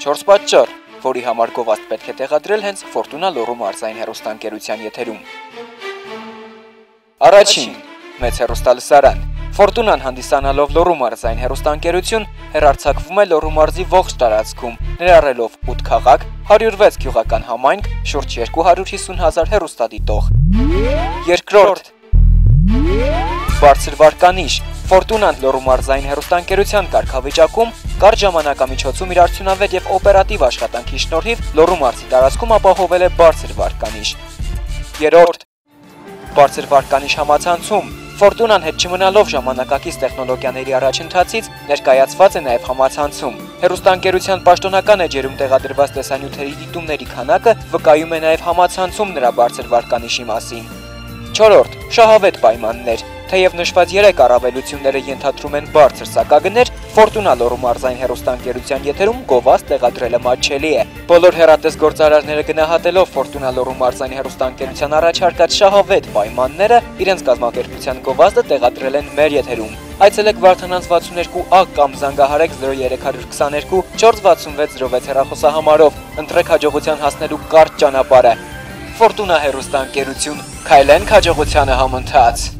4 պատճառ, որի համար գովազդ պետք է տեղադրել հենց Ֆորտունա լոռու մարզային հեռուստաընկերության եթերում։ Առաջին՝ մեծ հեռուստալսարան։ Ֆորտունան հանդիսանալով լոռու մարզային հեռուստաընկերություն հեռարձակվում է Լոռու մարզի ողջ տարածքում, ներառելով 8 քաղաք, 106 գյուղական համայնք, շուրջ 250,000 հեռուստադիտող։ Երկրորդ՝ բարձր վարկանիշ։ Ֆորտունան լոռու մարզային հեռուստաընկերության կարգավիճակում կարճ ժամանակամիջոցում իր արդյունավետ եւ օպերատիվ աշխատանքի շնորհիվ Լոռու մարզի տարածքում ապահովել է բարձր վարկանիշ։ Երրորդ՝ բարձր վարկանիշ համացանցում։ Ֆորտունան հետ չմնալով ժամանակակից տեխնոլոգիաների առաջընթացից ներկայացված է նաև համացանցում։ Հեռուստաընկերության պաշտոնական էջերում տեղադրված տեսանյութերի դիտումների քանակը վկայում է նաև համացանցում նրա բարձր վարկանիշի մասին։ Չորրորդ՝ շահավետ պայմաններ։ Թեև նշված 3 առավելությունները ենթադրում են բարձր սակագներ, Ֆորտունա լոռու մարզային հեռուստաընկերության եթերում գովազդ տեղադրելը մատչելի է։ Բոլոր հեռատես գործարարները գնահատելով Ֆորտունա լոռու մարզային հեռուստաընկերության առաջարկած շահավետ պայմանները, իրենց կազմակերպության գովազդը տեղադրել են մեր եթերում։ Այցելեք Վարդանանց 62A կամ զանգահարեք 0322 46606 հեռախոսահամարով, ընտրեք հաջողության հասնելու կարճ ճանապարհը։ Ֆորտունա հեռուստաընկերություն, քայլենք հաջողությանը համընթաց։